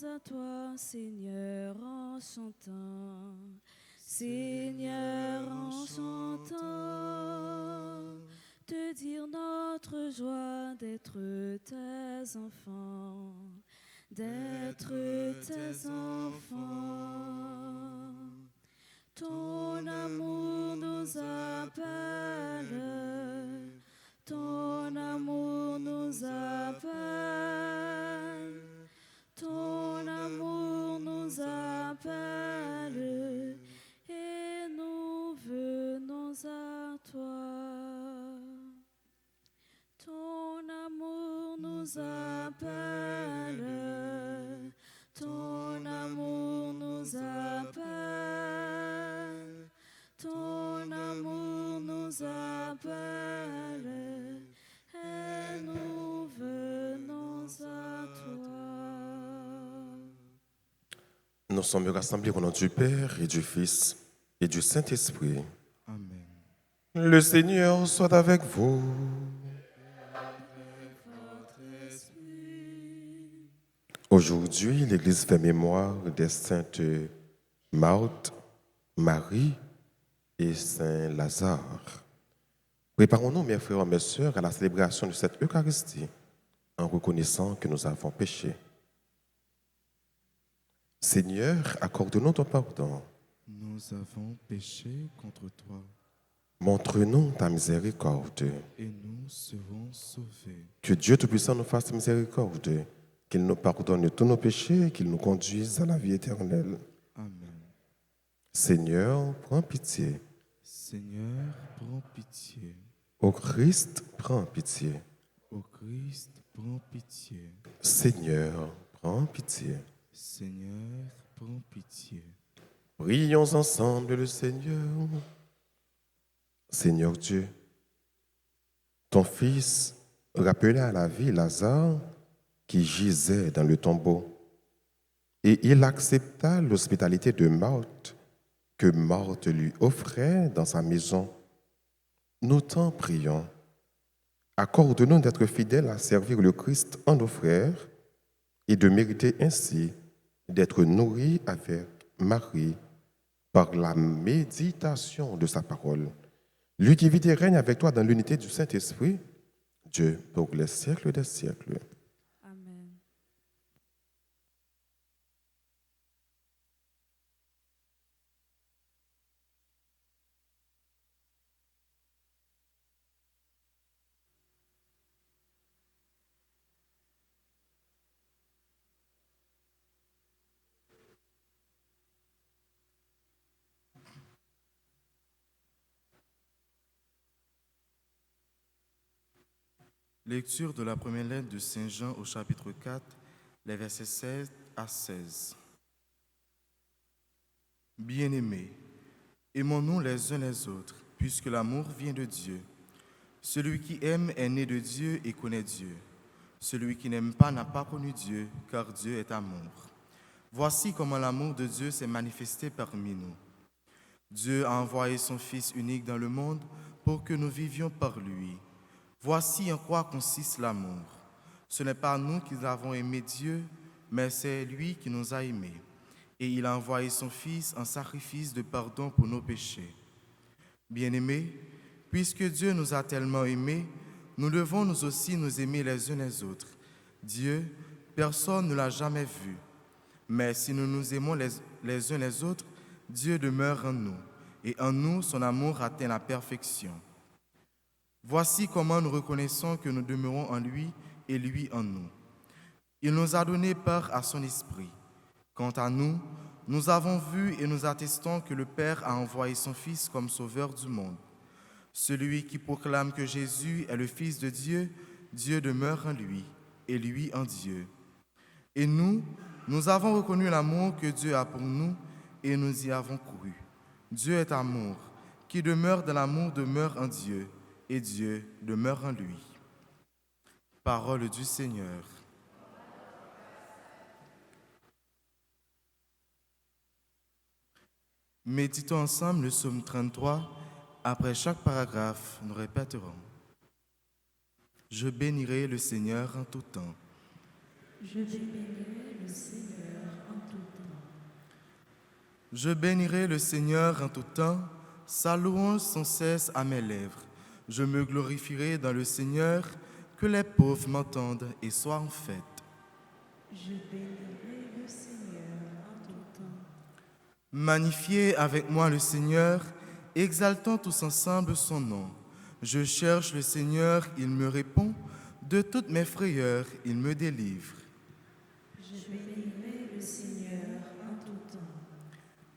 venons à toi, Seigneur, en chantant. Seigneur, en chantant, te dire notre joie d'être tes enfants, d'être tes enfants. Ton amour nous appelle, ton amour nous appelle, ton amour nous appelle, et nous venons à toi. Ton amour nous appelle, ton amour nous appelle, ton amour nous appelle, et nous venons à toi. Nous sommes rassemblés au nom du Père et du Fils et du Saint-Esprit. Amen. Le Seigneur soit avec vous. Aujourd'hui, l'Église fait mémoire des saintes Marthe, Marie et Saint Lazare. Préparons-nous, mes frères et mes sœurs, à la célébration de cette Eucharistie en reconnaissant que nous avons péché. Seigneur, accorde-nous ton pardon. Nous avons péché contre toi Montre-nous ta miséricorde. et nous serons sauvés. Que Dieu Tout-Puissant nous fasse miséricorde, qu'il nous pardonne tous nos péchés et qu'il nous conduise à la vie éternelle. Amen. Seigneur, prends pitié. Seigneur, prends pitié. Ô Christ, prends pitié. Ô Christ, prends pitié. Seigneur, prends pitié. Seigneur, prends pitié. Prions ensemble le Seigneur. Seigneur Dieu, ton Fils rappela à la vie Lazare qui gisait dans le tombeau, et il accepta l'hospitalité de Marthe que Marthe lui offrait dans sa maison. Nous t'en prions. Accorde-nous d'être fidèles à servir le Christ en nos frères et de mériter ainsi d'être nourris avec Marie par la méditation de sa parole. Lui qui vit et règne avec toi dans l'unité du Saint-Esprit, Dieu pour les siècles des siècles. Amen. Lecture de la première lettre de Saint Jean au chapitre 4, les versets 16 à 16. Bien-aimés, aimons-nous les uns les autres, puisque l'amour vient de Dieu. Celui qui aime est né de Dieu et connaît Dieu. Celui qui n'aime pas n'a pas connu Dieu, car Dieu est amour. Voici comment l'amour de Dieu s'est manifesté parmi nous. Dieu a envoyé son Fils unique dans le monde pour que nous vivions par lui. Voici en quoi consiste l'amour. Ce n'est pas nous qui avons aimé Dieu, mais c'est lui qui nous a aimés. Et il a envoyé son Fils en sacrifice de pardon pour nos péchés. Bien-aimés, puisque Dieu nous a tellement aimés, nous devons nous aussi nous aimer les uns les autres. Dieu, personne ne l'a jamais vu. Mais si nous nous aimons les uns les autres, Dieu demeure en nous, et en nous son amour atteint la perfection. Voici comment nous reconnaissons que nous demeurons en lui et lui en nous. Il nous a donné part à son esprit. Quant à nous, nous avons vu et nous attestons que le Père a envoyé son Fils comme sauveur du monde. Celui qui proclame que Jésus est le Fils de Dieu, Dieu demeure en lui et lui en Dieu. Et nous avons reconnu l'amour que Dieu a pour nous et nous y avons cru. Dieu est amour. Qui demeure dans l'amour demeure en Dieu et Dieu demeure en lui. Parole du Seigneur. Méditons ensemble le psaume 33. Après chaque paragraphe, nous répéterons. Je bénirai le Seigneur en tout temps. Je bénirai le Seigneur Je bénirai le Seigneur en tout temps, sa louange sans cesse à mes lèvres. Je me glorifierai dans le Seigneur, que les pauvres m'entendent et soient en fête. Je bénirai le Seigneur en tout temps. Magnifiez avec moi le Seigneur, exaltons tous ensemble son nom. Je cherche le Seigneur, il me répond, de toutes mes frayeurs, il me délivre. Je bénirai le Seigneur en tout temps.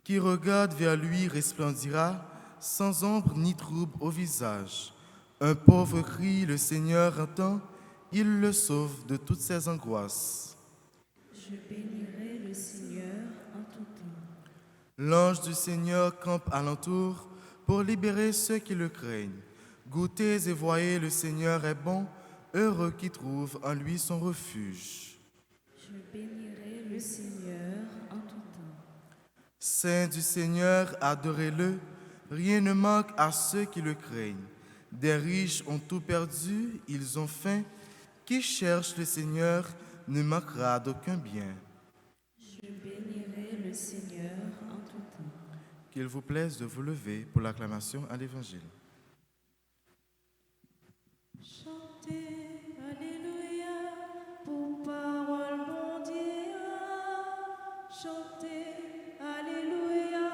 Qui regarde vers lui resplendira, sans ombre ni trouble au visage. Un pauvre crie, le Seigneur entend, il le sauve de toutes ses angoisses. Je bénirai le Seigneur en tout temps. L'ange du Seigneur campe alentour pour libérer ceux qui le craignent. Goûtez et voyez, le Seigneur est bon, heureux qui trouve en lui son refuge. Je bénirai le Seigneur en tout temps. Saint du Seigneur, adorez-le, rien ne manque à ceux qui le craignent. Des riches ont tout perdu, ils ont faim. Qui cherche le Seigneur ne manquera d'aucun bien. Je bénirai le Seigneur en tout temps. Qu'il vous plaise de vous lever pour l'acclamation à l'Évangile. Chantez, Alléluia, pour parole mondiale. Chantez, Alléluia,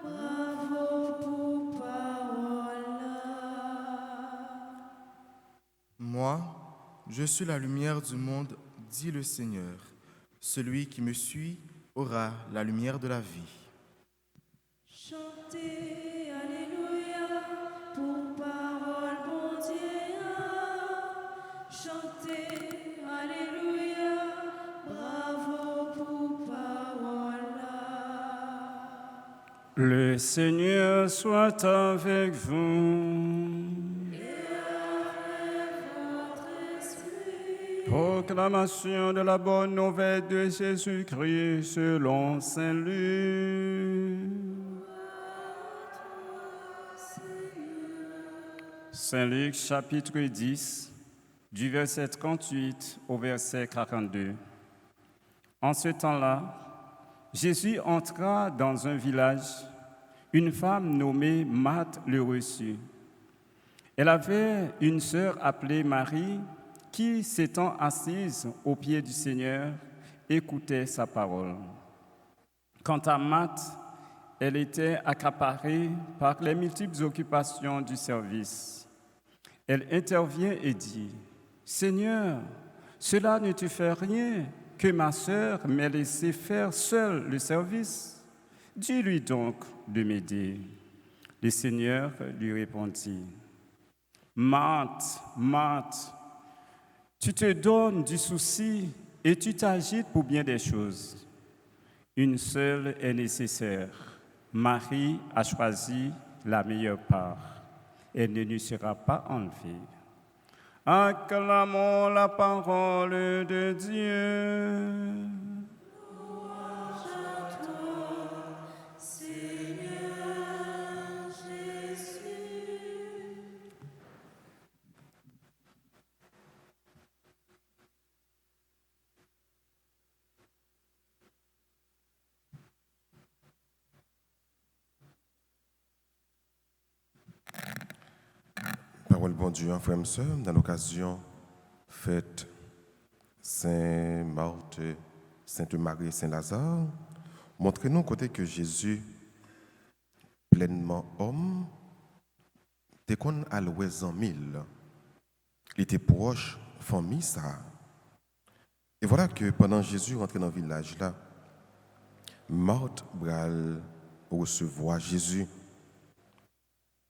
bravo pour parole. Moi, je suis la lumière du monde, dit le Seigneur. Celui qui me suit aura la lumière de la vie. Chantez, Alléluia, pour parole mondiale. Chantez, Alléluia, bravo pour parole. Le Seigneur soit avec vous. Proclamation de la bonne nouvelle de Jésus-Christ selon Saint Luc. Saint Luc chapitre 10, du verset 38 au verset 42. En ce temps-là, Jésus entra dans un village. Une femme nommée Marthe le reçut. Elle avait une sœur appelée Marie qui, s'étant assise aux pieds du Seigneur, écoutait sa parole. Quant à Marthe, elle était accaparée par les multiples occupations du service. Elle intervient et dit, « Seigneur, cela ne te fait rien que ma sœur m'ait laissé faire seule le service. Dis-lui donc de m'aider. » Le Seigneur lui répondit, « Marthe, Marthe, tu te donnes du souci et tu t'agites pour bien des choses. Une seule est nécessaire. Marie a choisi la meilleure part. Elle ne lui sera pas enlevée. » Acclamons la parole de Dieu. Parole bon Dieu, frères et sœurs, dans l'occasion fête Saint Marthe, Sainte Marie et Saint Lazare, montrez-nous côté que Jésus, pleinement homme, dès qu'on a loué en mille, il était proche, famille ça. Et voilà que pendant Jésus rentré dans le village là, Marthe bral recevoir Jésus.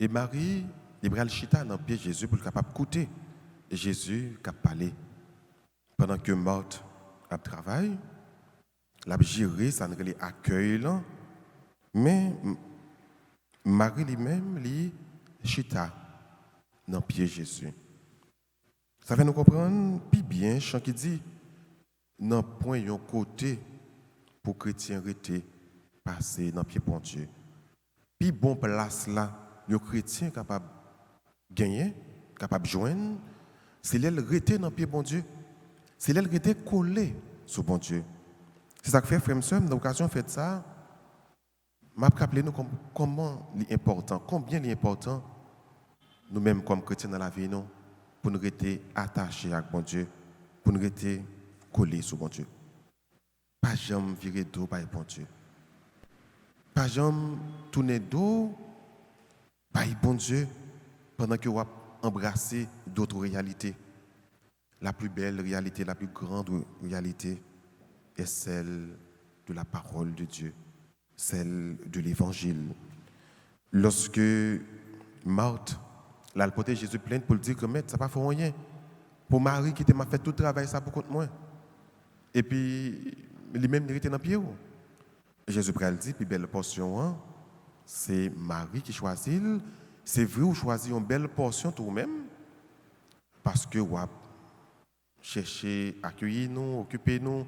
Et Marie, il bral chita dans le pied de Jésus pour le capable d'écouter. Et Jésus qui a parlé. Pendant que Marthe a travaillé, l'a géré, ça ne les accueille là. Mais Marie lui-même, lui, chita dans le pied de Jésus. Ça fait nous comprendre, puis bien, chant qui dit, non point yon côté pour chrétien rester passer dans le pied bon Dieu. Puis bon place là, le chrétien capable de gagner, capable de joindre, c'est l'elle rester dans le pied bon Dieu. C'est l'elle rester collé sur bon Dieu. C'est ça que fait frère et sœur, dans l'occasion fait ça, m'a rappelé nous comment il est important, combien il est important nous-mêmes comme chrétiens dans la vie nous pour nous rester attachés à bon Dieu, pour nous rester collés sur bon Dieu. Pas jamais virer dos par bon Dieu. Pas jamais tourner dos par bon Dieu pendant que vous embrassez d'autres réalités. La plus belle réalité, la plus grande réalité est celle de la parole de Dieu, celle de l'évangile. Lorsque Marthe, là, elle portait Jésus plainte pour lui dire que maître, ça n'a pas fait rien. Pour Marie qui m'a fait tout le travail, ça pour contre moi. Et puis, lui-même, il était dans le pied. Jésus pral dit, puis belle portion, hein, c'est Marie qui choisit. C'est vrai, vous choisissez une belle portion tout-même, parce que vous cherchez à accueillir nous, occuper nous,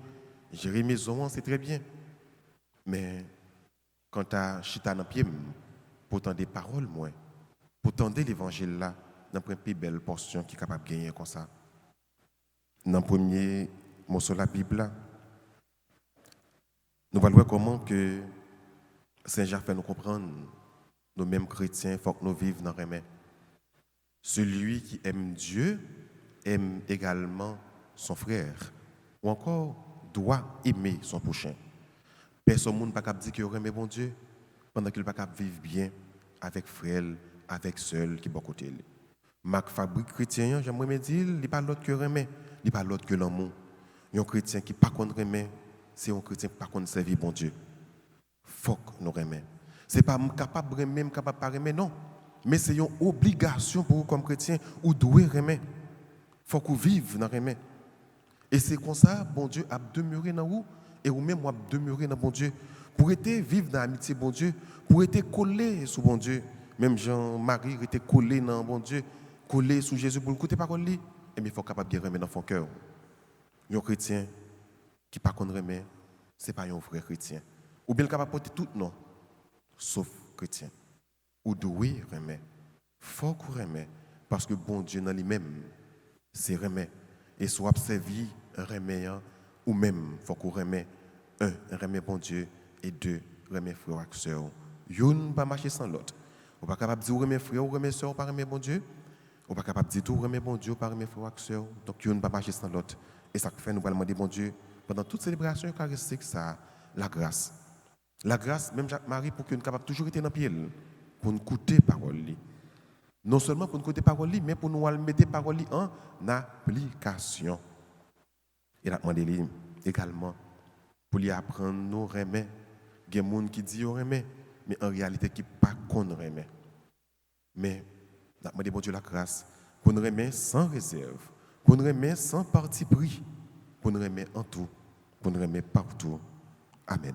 gérer maison, c'est très bien. Mais quand tu as chita dans le pied, pour tendre des paroles, moi, pour tendre l'évangile là, dans la plus belle portion qui est capable de gagner comme ça. Dans le premier mot sur la Bible, là, nous allons voir comment que Saint-Jean fait nous comprendre, nous mêmes chrétiens, il faut que nous vivions dans le remède. Celui qui aime Dieu aime également son frère, ou encore doit aimer son prochain. Personne ne peut pas dire qu'il aime bon Dieu pendant qu'il ne peut pas vivre bien avec frère, avec seul qui est à côté. Marc Fabrique chrétien, j'aimerais dire, il n'est pas l'autre que remet, il n'est pas l'autre que l'amour. Un chrétien qui ne pas remet, c'est un chrétien qui ne peut pas servir bon Dieu. Il faut que nous remet. Ce n'est pas capable de remettre, capable de pas remettre, non. Mais c'est une obligation pour vous comme chrétien, ou devez remettre. Il faut que vous viviez dans remettre. Et c'est comme ça, bon Dieu a demeuré dans vous, et vous-même, vous demeuré dans bon Dieu. Pour être vivre dans l'amitié bon Dieu, pour être collé sur bon Dieu. Même Jean-Marie était collé dans bon Dieu, collé sur Jésus pour écouter parole lui. Et il faut capable de remettre dans son cœur. Un chrétien qui pas qu'on remet, c'est pas un vrai chrétien. Ou bien capable de porter tout non, sauf chrétien. Ou doué remet. Faut qu'on remet parce que bon Dieu dans lui-même c'est remet. Et soit servi remet ou même faut qu'on remet remet bon Dieu et deux remet frère et sœur. Yon pas marcher sans l'autre. On pas capable de dire remet frère ou remet sœur pas remet bon Dieu. On pas capable de dire tout remet bon Dieu pas remet frère et sœur. Donc yon pas marcher sans l'autre. Et ça fait nous allons demander bon Dieu pendant toute célébration eucharistique ça la grâce. La grâce même Jacques-Marie pour que nous capable toujours être dans pied pour nous écouter parole li. Non seulement pour nous écouter parole li mais pour nous mettre parole li en application. Et la demander également pour lui apprendre nous remet. Il y a des gens qui disent remet mais en réalité qui pas qu'on remet. Mais la demander bon Dieu la grâce pour nous remettre sans réserve, pour nous remettre sans parti pris, pour nous remettre en tout, pour nous remettre partout. Amen.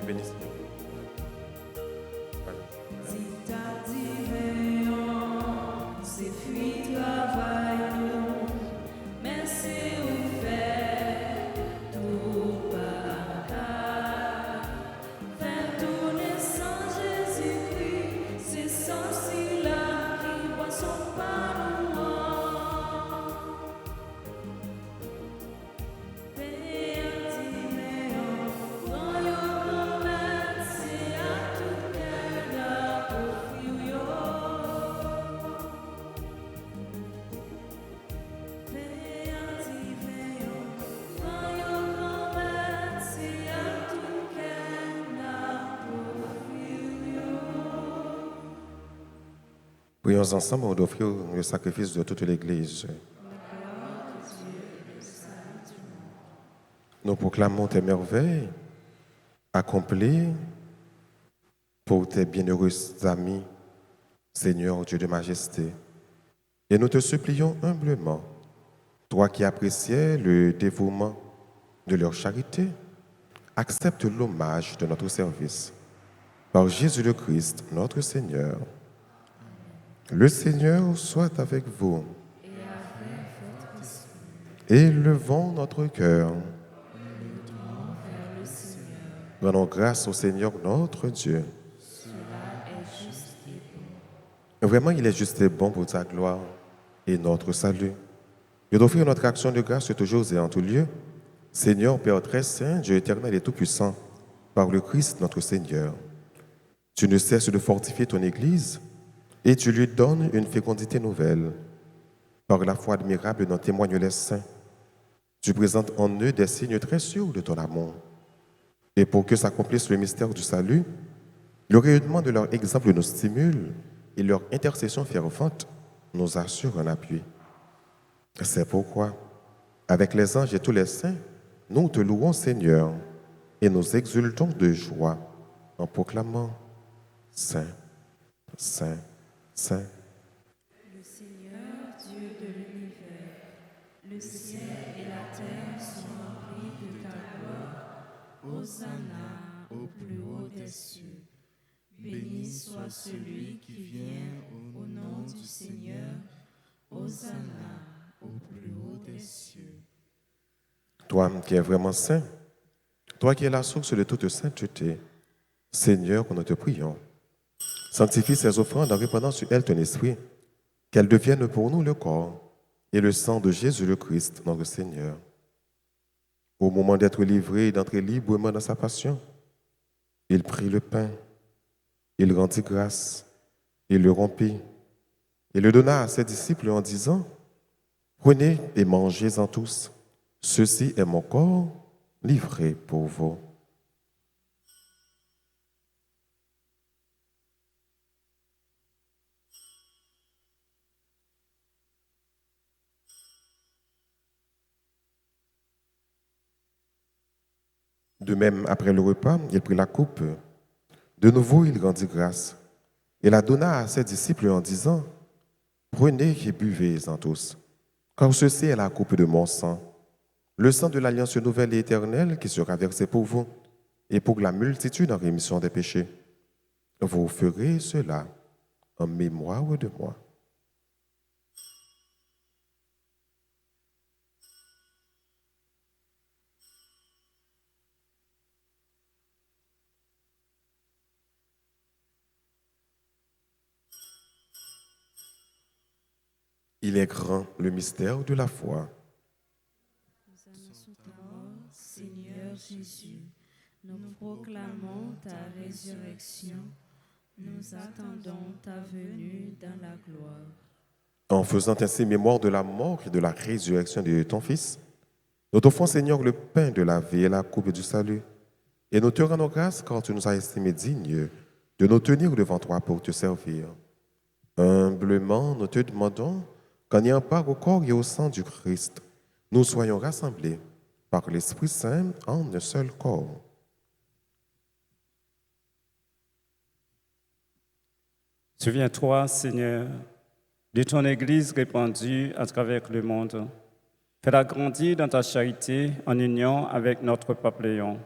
Bénisse. Prions ensemble d'offrir le sacrifice de toute l'Église. Nous proclamons tes merveilles accomplies pour tes bienheureux amis, Seigneur Dieu de majesté. Et nous te supplions humblement, toi qui appréciais le dévouement de leur charité, accepte l'hommage de notre service. Par Jésus le Christ, notre Seigneur. Le Seigneur soit avec vous. Élevons notre cœur. Rendons grâce au Seigneur notre Dieu. Vraiment, il est juste et bon pour ta gloire et notre salut. Et d'offrir notre action de grâce toujours et en tout lieu. Seigneur, Père très saint, Dieu éternel et tout-puissant, par le Christ notre Seigneur. Tu ne cesses de fortifier ton Église et tu lui donnes une fécondité nouvelle. Par la foi admirable dont témoignent les saints, tu présentes en eux des signes très sûrs de ton amour. Et pour que s'accomplisse le mystère du salut, le rayonnement de leur exemple nous stimule et leur intercession fervente nous assure un appui. C'est pourquoi, avec les anges et tous les saints, nous te louons, Seigneur, et nous exultons de joie en proclamant Saint, Saint, Saint. Le Seigneur, Dieu de l'univers, le ciel et la terre sont remplis de ta gloire. Hosanna au plus haut des cieux. Béni soit celui qui vient au nom du Seigneur. Hosanna au plus haut des cieux. Toi qui es vraiment saint, toi qui es la source de toute sainteté, Seigneur, nous te prions. Sanctifie ces offrandes en répandant sur elles ton esprit, qu'elles deviennent pour nous le corps et le sang de Jésus le Christ, notre Seigneur. Au moment d'être livré et d'entrer librement dans sa passion, il prit le pain, il rendit grâce, il le rompit, et le donna à ses disciples en disant, « Prenez et mangez-en tous, ceci est mon corps livré pour vous. » De même, après le repas, il prit la coupe. De nouveau, il rendit grâce et la donna à ses disciples en disant, « Prenez et buvez-en tous, car ceci est la coupe de mon sang, le sang de l'alliance nouvelle et éternelle qui sera versé pour vous et pour la multitude en rémission des péchés. Vous ferez cela en mémoire de moi. » Il est grand le mystère de la foi. Nous annonçons ta mort, Seigneur Jésus. Nous proclamons ta résurrection. Nous attendons ta venue dans la gloire. En faisant ainsi mémoire de la mort et de la résurrection de ton Fils, nous t'offrons, Seigneur, le pain de la vie et la coupe du salut. Et nous te rendons grâce car tu nous as estimés dignes de nous tenir devant toi pour te servir. Humblement, nous te demandons qu'en ayant part au corps et au sang du Christ, nous soyons rassemblés par l'Esprit Saint en un seul corps. Souviens-toi, Seigneur, de ton Église répandue à travers le monde. Fais-la grandir dans ta charité en union avec notre pape Léon,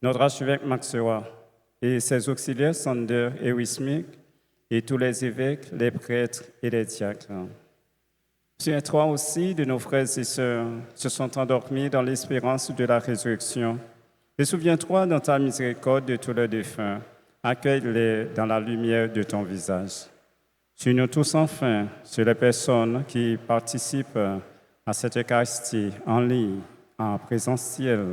notre archevêque Maxois et ses auxiliaires Sander et Wismik et tous les évêques, les prêtres et les diacres. Souviens-toi aussi de nos frères et sœurs qui se sont endormis dans l'espérance de la résurrection. Et souviens-toi dans ta miséricorde de tous les défunts. Accueille-les dans la lumière de ton visage. Sur nous tous enfin, sur les personnes qui participent à cette Eucharistie en ligne, en présentiel,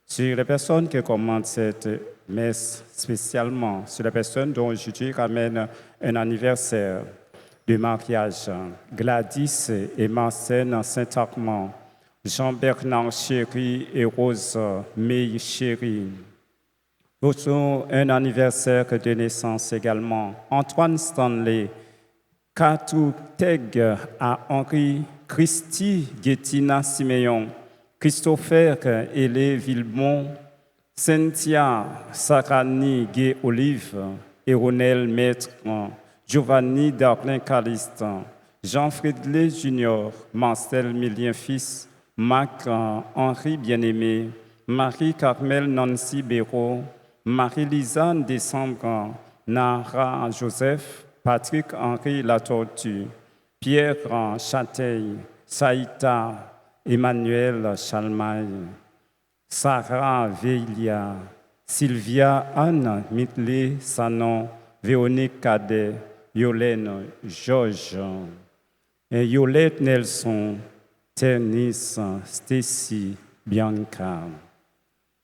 sur les personnes qui commandent cette messe spécialement, sur les personnes dont aujourd'hui ramène un anniversaire de mariage, Gladys et Marcène Saint-Armand, Jean-Bernard Chéry et Rose May Chéry. Pour un anniversaire de naissance également, Antoine Stanley Katouteg à Henri, Christy Guettina Siméon, Christopher Hélé Villemont, Cynthia Sarani Gay Olive, Eronel Maître, Giovanni Darlin Caliste, Jean-Frédélé Junior, Marcel Millien Fils, Marc Henri Bien-Aimé, Marie-Carmel Nancy Béraud, Marie-Lisanne Décembre, Nara Joseph, Patrick Henri Latortue, Pierre Châteil, Saïta, Emmanuel Chalmaille, Sarah Veilia, Sylvia Anne Mitlé Sanon, Véronique Cadet, Yolène Georges, Yolette Nelson, Ternis, Stacy, Bianca.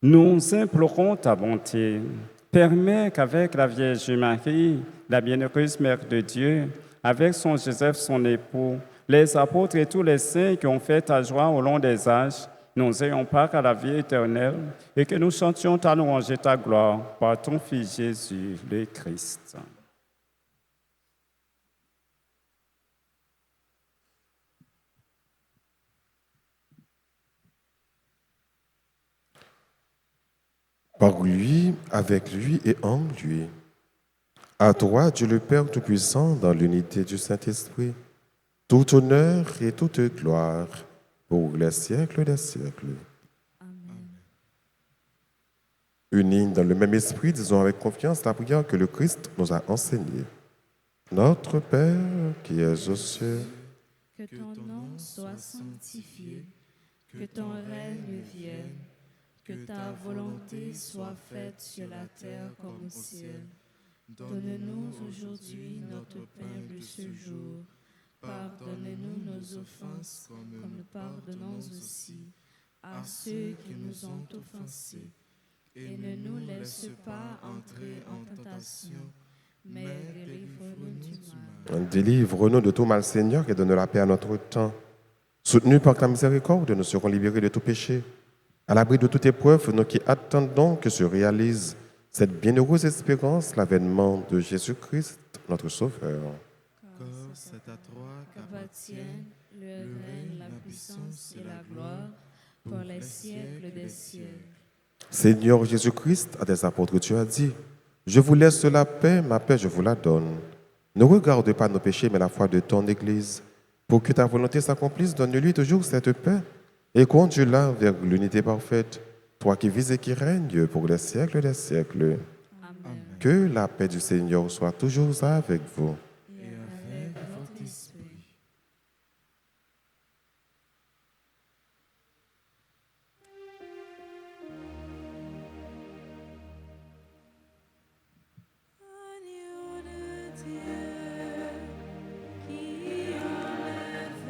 Nous implorons ta bonté. Permets qu'avec la Vierge Marie, la bienheureuse Mère de Dieu, avec son Joseph, son époux, les apôtres et tous les saints qui ont fait ta joie au long des âges, nous ayons part à la vie éternelle et que nous chantions ta louange et ta gloire par ton Fils Jésus, le Christ. Par lui, avec lui et en lui. À toi, Dieu le Père Tout-Puissant, dans l'unité du Saint-Esprit, tout honneur et toute gloire pour les siècles des siècles. Amen. Unis dans le même esprit, disons avec confiance la prière que le Christ nous a enseignée. Notre Père qui es aux cieux, Que ton nom soit sanctifié, que ton règne vienne, que ta volonté soit faite sur la terre comme au ciel. Donne-nous aujourd'hui notre pain de ce jour. Pardonne-nous nos offenses comme nous pardonnons aussi à ceux qui nous ont offensés. Et ne nous laisse pas entrer en tentation, mais délivre-nous du mal. délivre-nous de tout mal, Seigneur, et donne la paix à notre temps. Soutenus par ta miséricorde, nous serons libérés de tout péché. À l'abri de toute épreuve, nous qui attendons que se réalise cette bienheureuse espérance, l'avènement de Jésus-Christ, notre Sauveur. Car c'est à toi Qu'appartiennent le règne, la puissance et la gloire pour les siècles des siècles. Seigneur Jésus-Christ, à tes apôtres, tu as dit, je vous laisse la paix, ma paix je vous la donne. Ne regarde pas nos péchés, mais la foi de ton Église. Pour que ta volonté s'accomplisse, donne-lui toujours cette paix et conduis-la vers l'unité parfaite, toi qui vis et qui règnes pour les siècles des siècles. Amen. Que la paix du Seigneur soit toujours avec vous. Et avec votre esprit. Agneau de Dieu, qui enlève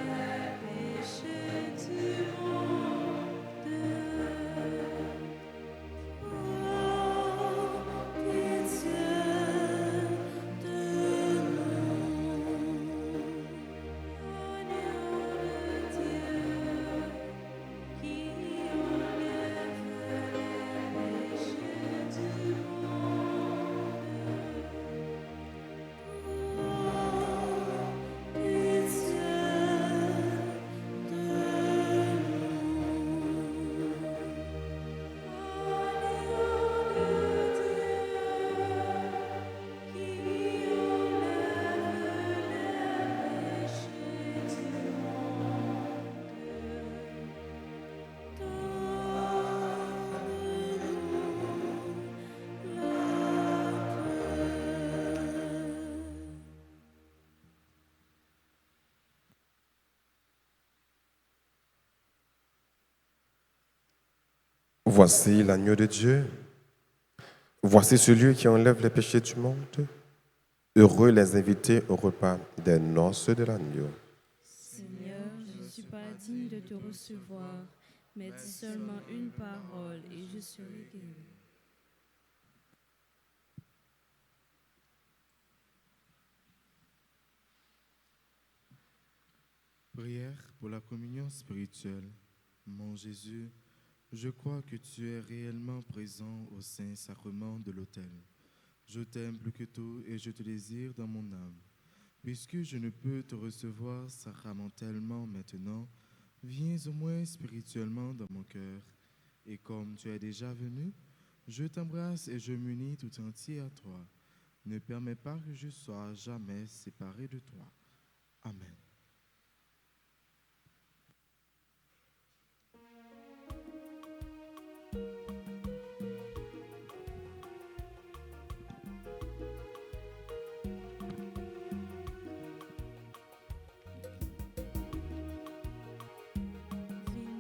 les péchés du monde. Oh, pitié de nous. Agneau de Dieu, qui enlève les péchés du monde. Voici l'agneau de Dieu. Voici celui qui enlève les péchés du monde. Heureux les invités au repas des noces de l'agneau. Seigneur, je ne suis pas digne de te recevoir, mais dis seulement une parole et je serai guéri. Prière pour la communion spirituelle. Mon Jésus, je crois que tu es réellement présent au Saint-Sacrement de l'autel. Je t'aime plus que tout et je te désire dans mon âme. Puisque je ne peux te recevoir sacramentellement maintenant, viens au moins spirituellement dans mon cœur. Et comme tu es déjà venu, je t'embrasse et je m'unis tout entier à toi. Ne permets pas que je sois jamais séparé de toi. Amen.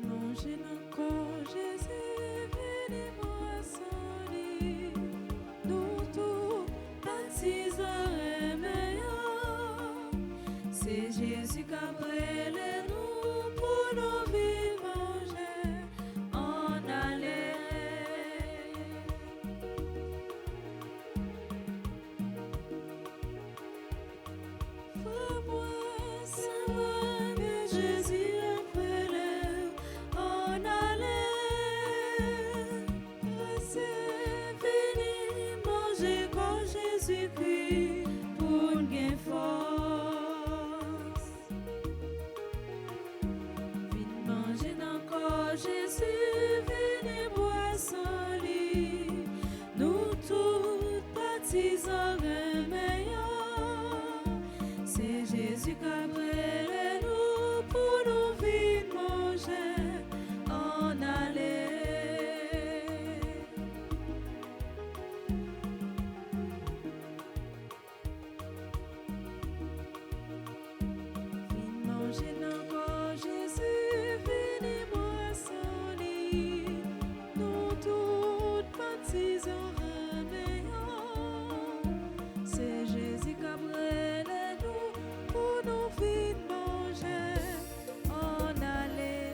Manger encore Jésus, venez boire lit. Nous tous baptisons meilleur. C'est Jésus qui a brûlé nous pour nos vies manger en aller. Frère-moi, Saint-Moi, que Jésus a brûlé en aller. C'est fini, manger quand Jésus-Christ pour gain force. Vite manger encore Jésus, venez boire son lit. Nous tous baptisons meilleur. C'est Jésus qui a brûlé nous pour nous vite manger en aller. Vite manger encore Jésus, venez boire son lit. Nous tous baptisons meilleur. C'est Jésus qui a brûlé nous pour nous vite manger en aller.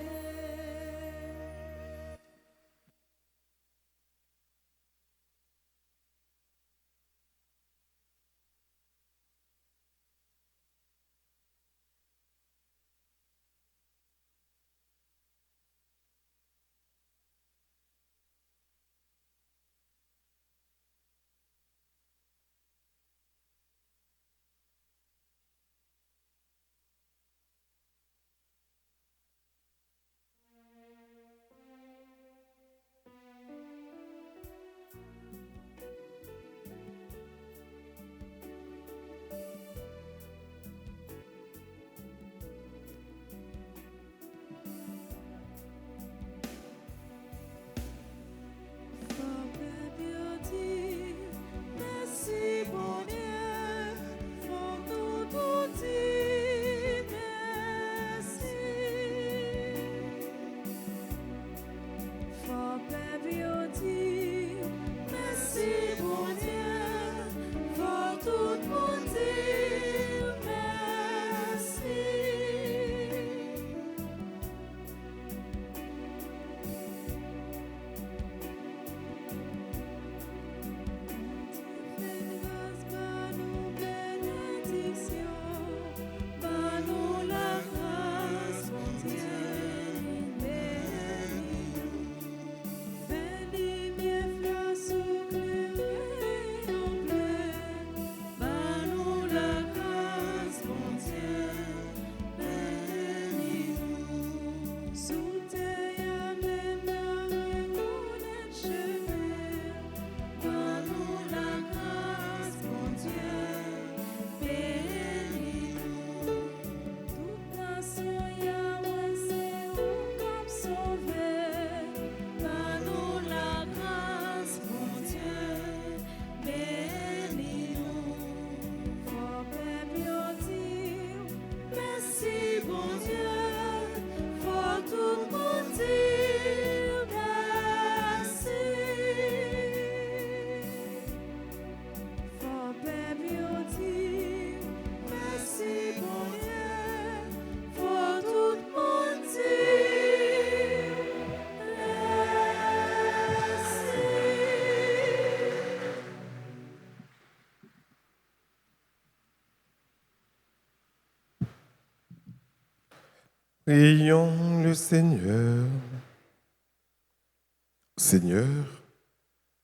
Merci bon Dieu, faut nous tout dire merci. Faut bien dire merci bon Dieu, faut tout nous dire merci. Merci bon Dieu, faut tout nous dire merci. Faut bien dire merci bon Dieu, faut tout nous dire merci. Prions le Seigneur. Seigneur,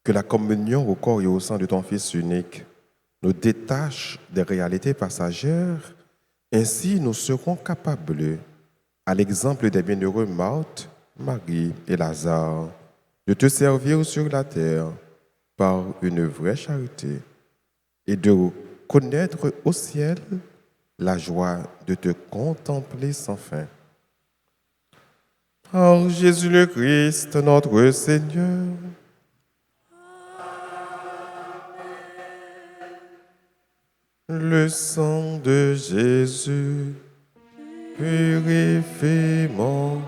que la communion au corps et au sang de ton Fils unique nous détache des réalités passagères. Ainsi, nous serons capables, à l'exemple des bienheureux Marthe, Marie et Lazare, de te servir sur la terre par une vraie charité et de connaître au ciel la joie de te contempler sans fin. Par Jésus le Christ, notre Seigneur. Le sang de Jésus purifie mon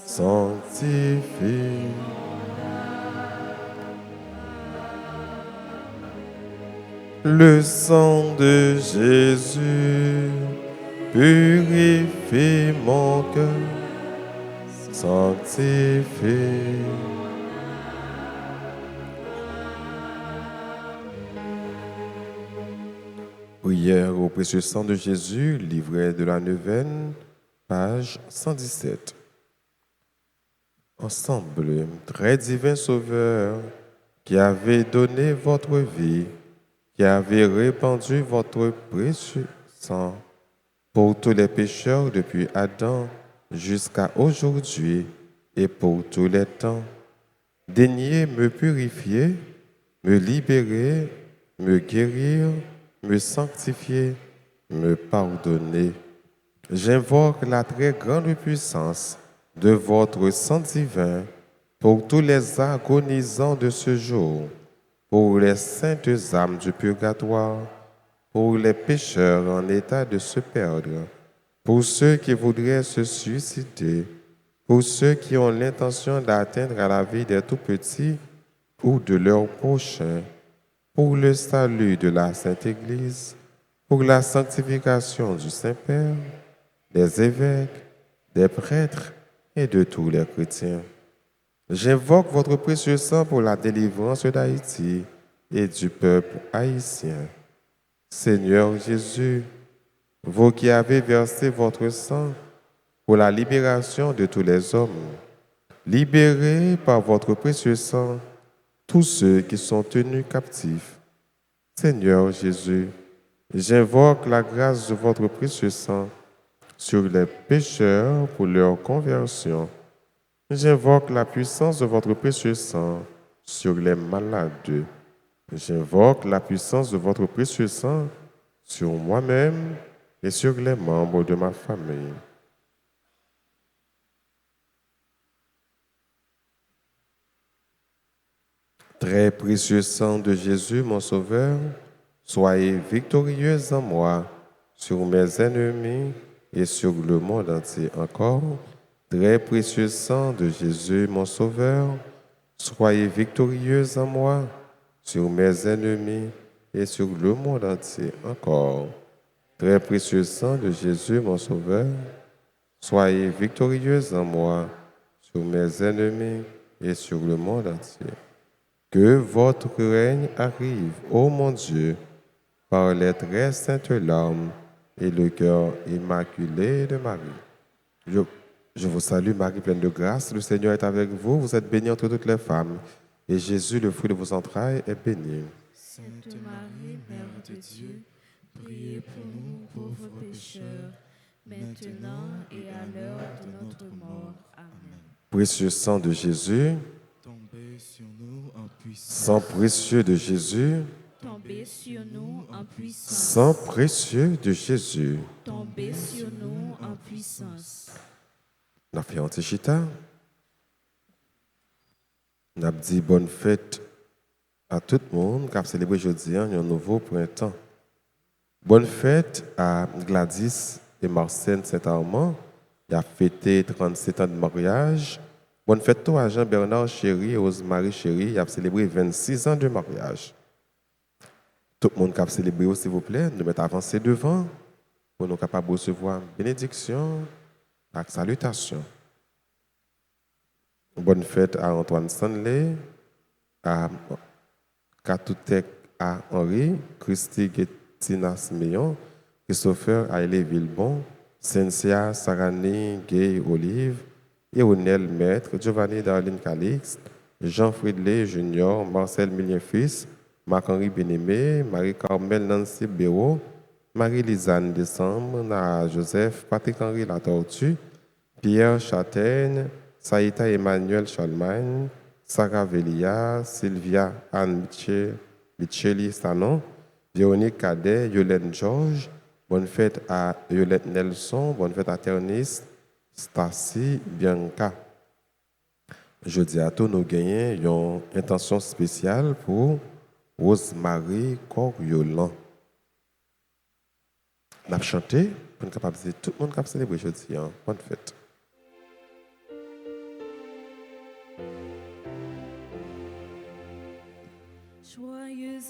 sanctifie. Le sang de Jésus purifie mon cœur, sanctifie. Prière au précieux sang de Jésus, livret de la neuvaine, page 117. Ensemble, très divin Sauveur, qui avez donné votre vie, qui avez répandu votre précieux sang pour tous les pécheurs depuis Adam jusqu'à aujourd'hui et pour tous les temps, daignez me purifier, me libérer, me guérir, me sanctifier, me pardonner. J'invoque la très grande puissance de votre sang divin pour tous les agonisants de ce jour, pour les saintes âmes du purgatoire, pour les pécheurs en état de se perdre, pour ceux qui voudraient se suicider, pour ceux qui ont l'intention d'atteindre à la vie des tout-petits ou de leurs prochains, pour le salut de la Sainte Église, pour la sanctification du Saint-Père, des évêques, des prêtres et de tous les chrétiens. J'invoque votre précieux sang pour la délivrance d'Haïti et du peuple haïtien. Seigneur Jésus, vous qui avez versé votre sang pour la libération de tous les hommes, libérez par votre précieux sang tous ceux qui sont tenus captifs. Seigneur Jésus, j'invoque la grâce de votre précieux sang sur les pécheurs pour leur conversion. J'invoque la puissance de votre précieux sang sur les malades. J'invoque la puissance de votre précieux sang sur moi-même et sur les membres de ma famille. Très précieux sang de Jésus, mon Sauveur, soyez victorieux en moi, sur mes ennemis et sur le monde entier encore. Très précieux sang de Jésus, mon Sauveur, soyez victorieux en moi, sur mes ennemis et sur le monde entier encore. Très précieux sang de Jésus, mon Sauveur, soyez victorieux en moi, sur mes ennemis et sur le monde entier. Que votre règne arrive, ô mon Dieu, par les très saintes larmes et le cœur immaculé de Marie. Je vous salue, Marie, pleine de grâce. Le Seigneur est avec vous. Vous êtes bénie entre toutes les femmes. Et Jésus, le fruit de vos entrailles, est béni. Sainte Marie, Mère de Dieu, priez pour nous pauvres pécheurs, maintenant et à l'heure de notre mort. Amen. Précieux sang de Jésus, Tombez sur nous en puissance. sang précieux de Jésus, Tombez sur nous en puissance. sang précieux de Jésus. Tombez sur nous en puissance. Nous avons fait Antichita. Nous avons dit bonne fête à tout le monde qui a célébré aujourd'hui un nouveau printemps. Bonne fête à Gladys et Marcène Saint-Armand. Il a fêté 37 ans de mariage. Bonne fête à Jean-Bernard Chéri et Rosemary Chéri. Il a célébré 26 ans de mariage. Tout le monde qui a célébré, s'il vous plaît, nous mettons avancé devant pour nous capables de recevoir bénédiction et salutation. Bonne fête à Antoine Stanley, à Katoutek à Henri, Christy Gettina Smeyon, Christopher Ailé Villebon, Cynthia Sarani Gay Olive, Éonel Maître, Giovanni Darlene Calixte, Jean Fridley Junior, Marcel Milien-Fils, Marc-Henri Bien-Aimé, Marie-Carmel Nancy Béraud, Marie-Lisanne Décembre, Nara Joseph, Patrick-Henri Latortue, Pierre Châtaigne, Saïta Emmanuel Charlemagne, Sarah Velia, Sylvia Anne Micheli Stanon, Véronique Cadet, Yolène Georges, bonne fête à Yolette Nelson, bonne fête à Ternis, Stacy, Bianca. Jeudi à tous, nous gagnons une intention spéciale pour Rosemary Coriolan. Nous avons chanté pour nous capable tout le monde qui a célébré jeudi. Bonne fête. Joyeux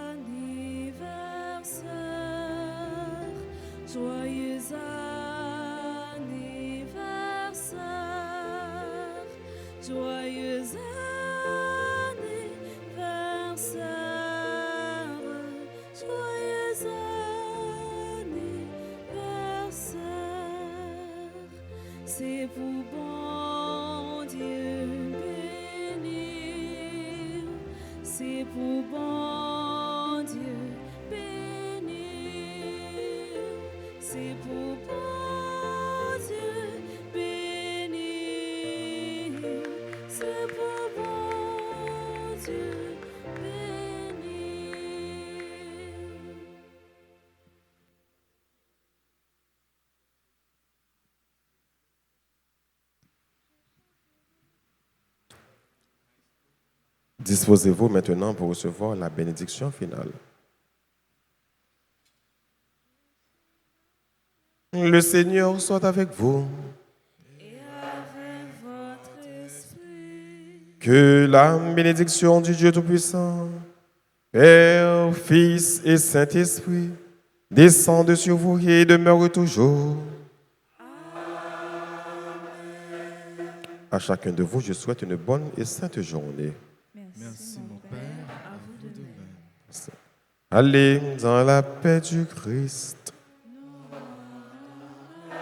anniversaire, joyeux anniversaire, joyeux anniversaire, joyeux anniversaire. C'est pour bon Dieu bénir, c'est pour bon Dieu bénir, c'est pour bon Dieu bénir, c'est pour bon Dieu bénir. Disposez-vous maintenant pour recevoir la bénédiction finale. Le Seigneur soit avec vous. Et avec votre esprit, Que la bénédiction du Dieu Tout-Puissant, Père, Fils et Saint-Esprit, descende sur vous et demeure toujours. À chacun de vous, je souhaite une bonne et sainte journée. Merci mon Père, à vous de même. Allez dans la paix du Christ.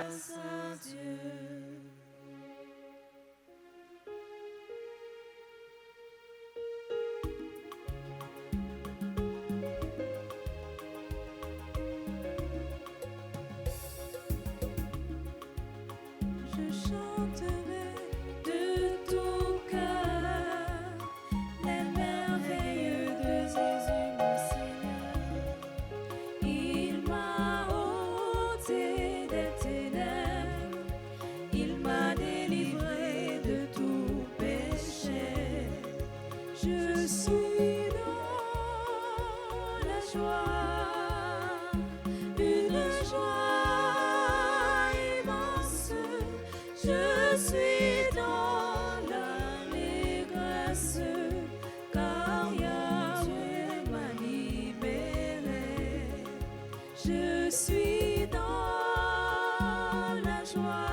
Saint-Dieu. Je chanterai de tout cœur les merveilles de Jésus mon Seigneur. Il m'a ôté des ténèbres, il m'a délivré de tout péché. Je suis dans la joie, une joie immense. Je suis dans l'allégresse, car Yahweh m'a libéré. Je suis dans la joie.